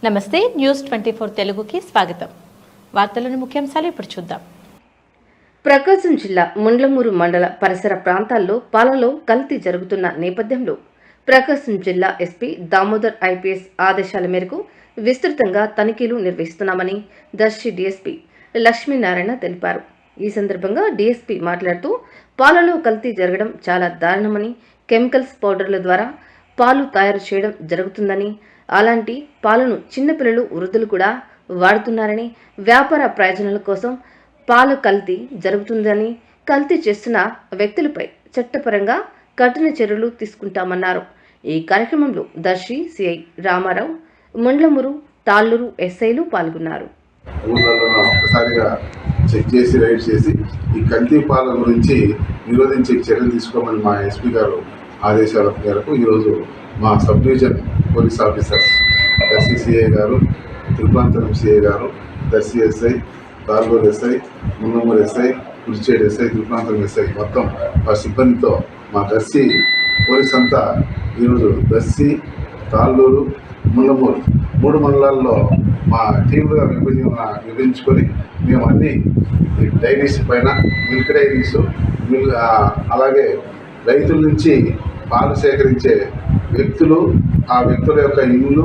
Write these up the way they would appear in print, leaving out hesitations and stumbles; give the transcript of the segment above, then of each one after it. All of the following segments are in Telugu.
నమస్తే న్యూస్ 24 తెలుగుకి స్వాగతం. వార్తలోని ముఖ్యాంశాలు ఇప్పుడు చూద్దాం. ప్రకాశం జిల్లా ముండ్లమూరు మండల పరిసర ప్రాంతాల్లో పాలలో కల్తీ జరుగుతున్న నేపథ్యంలో ప్రకాశం జిల్లా ఎస్పీ దామోదర్ ఐపీఎస్ ఆదేశాల మేరకు విస్తృతంగా తనిఖీలు నిర్వహిస్తున్నామని దర్శి డీఎస్పీ లక్ష్మీనారాయణ తెలిపారు. ఈ సందర్భంగా డీఎస్పీ మాట్లాడుతూ పాలలో కల్తీ జరగడం చాలా దారుణమని, కెమికల్స్ పౌడర్ల ద్వారా పాలు తయారు చేయడం జరుగుతుందని, అలాంటి పాలను చిన్నపిల్లలు, వృద్ధులు కూడా వాడుతున్నారని, వ్యాపార ప్రయోజనాల కోసం పాల కల్తీ జరుగుతుందని, కల్తీ చేస్తున్న వ్యక్తులపై చట్టపరంగా కఠిన చర్యలు తీసుకుంటామన్నారు. ఈ కార్యక్రమంలో దర్శి సిఐ రామారావు, ముండ్లమూరు, తాళ్ళూరు ఎస్ఐలు పాల్గొన్నారు. చెక్ చేసి రైడ్ చేసి ఈ కల్తీ పాల గురించి నిరోధించే చర్యలు తీసుకోమని మా ఎస్పీ గారు ఆదేశాల మేరకు ఈరోజు మా sub division police officers Darsi CI గారు, తిరుపంతరం సిఐ గారు, Darsi SI, Talluru SI, Mundlamuru SI, Kurichedu SI, Tripurantakam SI మొత్తం ఆ సిబ్బందితో మా దర్శి పోలీస్ అంతా ఈరోజు దర్శి, తాళ్ళూరు, ముండ్లమూరు 3 మండలాల్లో మా టీములుగా విభజించుకొని మేము అన్ని డైరీస్ పైన మిల్క్ డైరీస్, అలాగే రైతుల నుంచి పాలు సేకరించే వ్యక్తులు, ఆ వ్యక్తుల యొక్క ఇల్లు,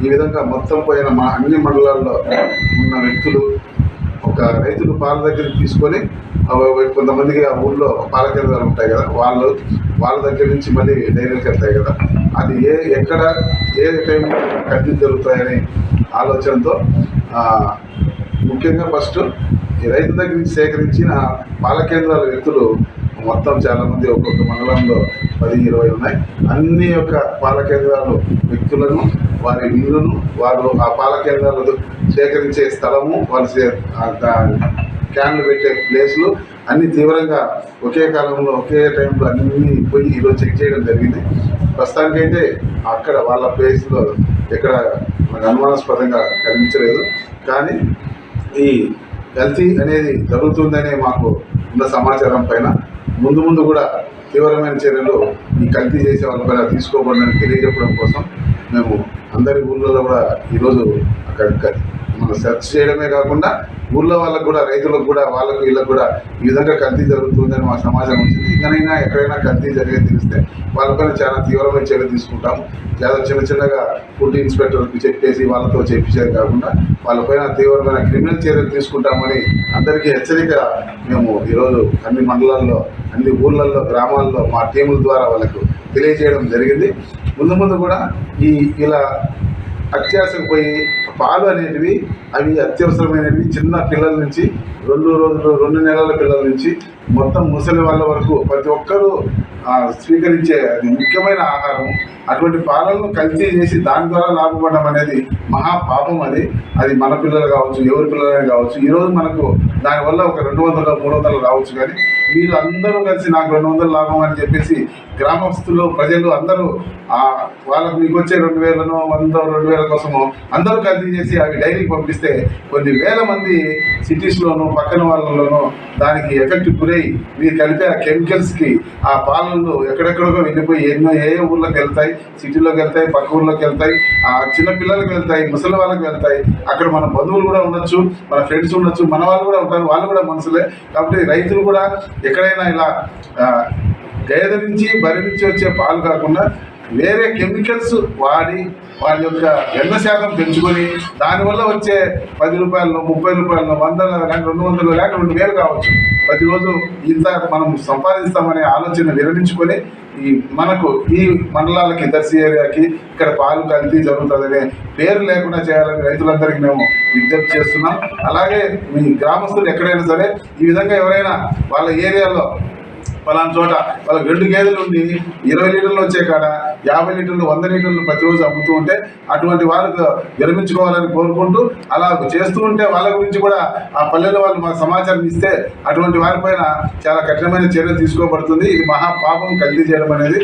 ఈ విధంగా మొత్తం పోయిన మా అన్ని మండలాల్లో ఉన్న వ్యక్తులు, ఒక రైతులు పాల దగ్గరికి తీసుకొని కొంతమందికి ఆ ఊళ్ళో పాల కేంద్రాలు ఉంటాయి కదా, వాళ్ళ దగ్గర నుంచి మళ్ళీ డైరీలకు వెళ్తాయి కదా, అది ఎక్కడ ఏ టైంలో కల్తీ జరుగుతాయనే ఆలోచనతో ముఖ్యంగా ఫస్ట్ ఈ రైతు దగ్గర నుంచి సేకరించిన పాల కేంద్రాల వ్యక్తులు మొత్తం చాలామంది ఒక్కొక్క మండలంలో 10-20 ఉన్నాయి. అన్ని యొక్క పాల కేంద్రాలు వ్యక్తులను, వారి ఇళ్ళను, వారు ఆ పాల కేంద్రాలు సేకరించే స్థలము, వాళ్ళు క్యాన్లు పెట్టే ప్లేసులు అన్ని తీవ్రంగా ఒకే కాలంలో ఒకే టైంలో అన్నీ పోయి ఈరోజు చెక్ చేయడం జరిగింది. ప్రస్తుతానికైతే అక్కడ వాళ్ళ ప్లేస్లో ఎక్కడ అనుమానాస్పదంగా కనిపించలేదు. కానీ ఈ కల్తీ అనేది జరుగుతుందనే మాకు ఉన్న సమాచారం పైన ముందు కూడా తీవ్రమైన చర్యలు ఈ కల్తీ చేసే వాళ్ళపైన తీసుకోకూడదని తెలియజెప్పడం కోసం మేము అందరి ఊళ్ళలో కూడా ఈరోజు అక్కడ మనం సెర్చ్ చేయడమే కాకుండా ఊళ్ళో వాళ్ళకు కూడా, రైతులకు కూడా, వాళ్ళకు వీళ్ళకు కూడా ఈ విధంగా కల్తీ జరుగుతుందని మా సమాచారం వచ్చింది. ఇంకనైనా ఎక్కడైనా కల్తీ జరిగేది తెలిస్తే వాళ్ళపైన చాలా తీవ్రమైన చర్యలు తీసుకుంటాము. చాలా చిన్నగా ఫుడ్ ఇన్స్పెక్టర్కి చెప్పేసి వాళ్ళతో చెప్పించేది కాకుండా వాళ్ళపైన తీవ్రమైన క్రిమినల్ చర్యలు తీసుకుంటామని అందరికీ హెచ్చరిక మేము ఈరోజు అన్ని మండలాల్లో, అన్ని ఊళ్ళల్లో, గ్రామాల్లో మా టీముల ద్వారా వాళ్ళకు తెలియజేయడం జరిగింది. ముందు కూడా ఇలా అత్యాశకు పోయి పాలు అనేటివి అవి అత్యవసరమైనవి చిన్న పిల్లల నుంచి 2 నెలల పిల్లల నుంచి మొత్తం ముసలి వాళ్ళ వరకు ప్రతి ఒక్కరూ స్వీకరించే అది ముఖ్యమైన ఆహారం. అటువంటి పాలను కల్తీ చేసి దాని ద్వారా లాభపడడం అనేది మహాపాపం. అది మన పిల్లలు కావచ్చు, ఎవరి పిల్లలైనా కావచ్చు. ఈరోజు మనకు దానివల్ల ఒక 200-300 రావచ్చు, కానీ వీళ్ళు అందరూ కలిసి నాకు 200 లాభం అని చెప్పేసి గ్రామస్తులు, ప్రజలు అందరూ వాళ్ళకు మీకు వచ్చే 2000 100-2000 కోసము అందరూ కల్తీ చేసి అవి డైరీకి పంపిస్తే కొన్ని వేల మంది సిటీస్లోనూ పక్కన వాళ్ళలోనూ దానికి ఎఫెక్ట్ గురై మీరు కలిపే ఆ కెమికల్స్కి ఆ పాలలు ఎక్కడెక్కడో వెళ్ళిపోయి ఏ ఊర్లోకి వెళ్తాయి, సిటీలోకి వెళ్తాయి, పక్క ఊర్లోకి వెళ్తాయి, ఆ చిన్న పిల్లలకు వెళ్తాయి, ముసలి వాళ్ళకి వెళ్తాయి. అక్కడ మన బంధువులు కూడా ఉండొచ్చు, మన ఫ్రెండ్స్ ఉండొచ్చు, మన వాళ్ళు కూడా ఉంటారు, వాళ్ళు కూడా మనుషులే. కాబట్టి రైతులు కూడా ఎక్కడైనా ఇలా గేదె నుంచి, బరి నుంచి వచ్చే పాలు కాకుండా వేరే కెమికల్స్ వాడి వాళ్ళ యొక్క 100% పెంచుకొని దానివల్ల వచ్చే 10 రూపాయలు, 30 రూపాయలు, 100 200 లేక 2000 కావచ్చు, ప్రతిరోజు ఇంత మనం సంపాదిస్తామనే ఆలోచన విరమించుకొని మనకు ఈ మండలాలకి, దర్శి ఏరియాకి ఇక్కడ పాలు కల్తీ జరుగుతుందనే పేరు లేకుండా చేయాలని రైతులందరికీ మేము విజ్ఞప్తి చేస్తున్నాం. అలాగే మీ గ్రామస్తులు ఎక్కడైనా సరే ఈ విధంగా ఎవరైనా వాళ్ళ ఏరియాలో పలానా చోట వాళ్ళకి 2 గేదెలు ఉండి 20 లీటర్లు వచ్చే కాడ 50 లీటర్లు 100 లీటర్లు ప్రతిరోజు అమ్ముతూ ఉంటే అటువంటి వాళ్ళకు విరమించుకోవాలని కోరుకుంటూ, అలా చేస్తూ ఉంటే వాళ్ళ గురించి కూడా ఆ పల్లెల వాళ్ళు మాకు సమాచారం ఇస్తే అటువంటి వారిపైన చాలా కఠినమైన చర్య తీసుకోబడుతుంది. ఇది మహాపాపం కల్తీ చేయడం అనేది.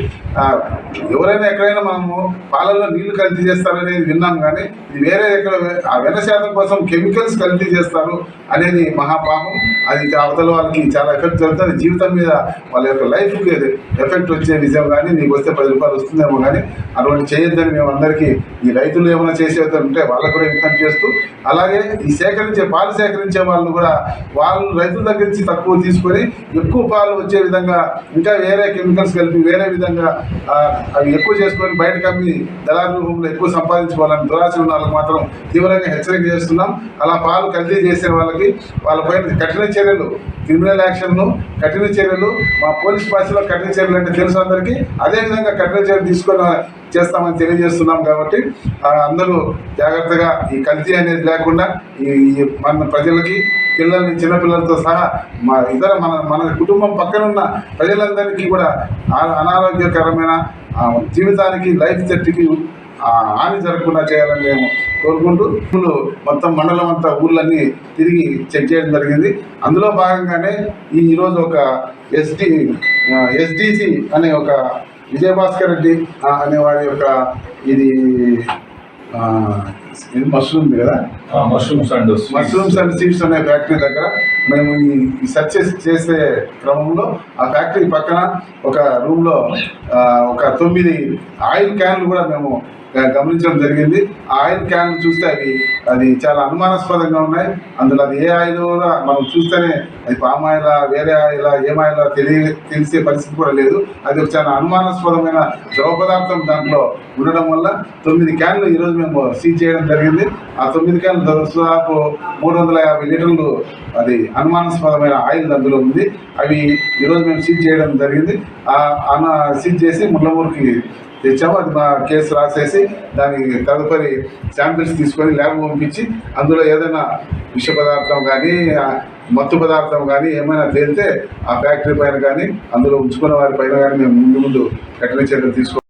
ఎవరైనా ఎక్కడైనా మనము పాలల్లో నీళ్లు కల్తీ చేస్తారనేది విన్నాం, కానీ ఇది వేరే ఎక్కడ ఆ 100% కోసం కెమికల్స్ కల్తీ చేస్తారు అనేది మహాపాపం. అది అవతల వాళ్ళకి చాలా ఎఫెక్ట్ జరుగుతుంది. జీవితం మీద వాళ్ళ యొక్క లైఫ్కి ఎఫెక్ట్ వచ్చే విషయం కానీ నీకు వస్తే 10 రూపాయలు వస్తుందేమో కానీ అటువంటి చేయొద్దని మేము అందరికీ ఈ రైతులు ఏమైనా చేసేది ఉంటే వాళ్ళకు కూడా విజ్ఞప్తి చేస్తూ, అలాగే ఈ పాలు సేకరించే వాళ్ళు కూడా వాళ్ళు రైతుల దగ్గర నుంచి తక్కువ తీసుకొని ఎక్కువ పాలు వచ్చే విధంగా ఇంకా వేరే కెమికల్స్ కలిపి వేరే విధంగా అవి ఎక్కువ చేసుకొని బయటకు అమ్మి దళారు రూపంలో ఎక్కువ సంపాదించుకోవాలని దురాశ ఉన్న వాళ్ళకి మాత్రం తీవ్రంగా హెచ్చరిక చేస్తున్నాం. అలా పాలు కల్తీ చేసే వాళ్ళకి వాళ్ళపైన కఠిన చర్యలు, క్రిమినల్ యాక్షన్లు, కఠిన చర్యలు, మా పోలీస్ భాషలో కఠిన చర్యలు అంటే తెలుసు అందరికీ, అదేవిధంగా కఠిన చర్యలు తీసుకొని చేస్తామని తెలియజేస్తున్నాం. కాబట్టి అందరూ జాగ్రత్తగా ఈ కల్తీ అనేది లేకుండా ఈ మన ప్రజలకి, పిల్లల్ని, చిన్నపిల్లలతో సహా మన కుటుంబం పక్కనున్న ప్రజలందరికీ కూడా అనారోగ్యకరమైన జీవితానికి, లైఫ్ సెట్కి హాని జరగకుండా చేయాలని మేము కోరుకుంటూ మొత్తం మండలం అంతా ఊర్లన్నీ తిరిగి చెక్ చేయడం జరిగింది. అందులో భాగంగానే ఈరోజు ఒక ఎస్డిసి అనే ఒక విజయభాస్కర్ రెడ్డి అనే వారి యొక్క ఇది మష్రూమ్ కదా, మష్రూమ్స్ అండ్ సీడ్స్ అనే ఫ్యాక్టరీ దగ్గర మేము ఈ సెర్చ్ చేసే క్రమంలో ఆ ఫ్యాక్టరీ పక్కన ఒక రూమ్లో ఒక 9 ఆయిల్ క్యాన్లు కూడా మేము గమనించడం జరిగింది. ఆ ఆయిల్ క్యాన్లు చూస్తే అది చాలా అనుమానాస్పదంగా ఉన్నాయి. అందులో అది ఏ ఆయిల్ కూడా మనం చూస్తేనే అది పామ్ ఆయిలా, వేరే ఆయిలా, ఏం ఆయిలా తెలిసే పరిస్థితి కూడా లేదు. అది ఒక చాలా అనుమానాస్పదమైన ద్రవ పదార్థం దాంట్లో ఉండడం వల్ల 9 క్యాన్లు ఈరోజు మేము సీజ్ చేయడం జరిగింది. ఆ 9 క్యాన్లు దాదాపు 350 లీటర్లు అది అనుమానాస్పదమైన ఆయిల్ అందులో ఉంది. అవి ఈరోజు మేము సీజ్ చేయడం జరిగింది. సీజ్ చేసి ముళ్ళమూరుకి తెచ్చాము. అది మా కేసు రాసేసి దానికి తదుపరి శాంపిల్స్ తీసుకొని ల్యాబ్ పంపించి అందులో ఏదైనా విష పదార్థం కానీ, మత్తు పదార్థం కానీ ఏమైనా తేలితే ఆ ఫ్యాక్టరీ పైన కానీ అందులో ఉంచుకున్న వారి పైన కానీ మేము ముందు కఠిన చర్యలు తీసుకోవాలి.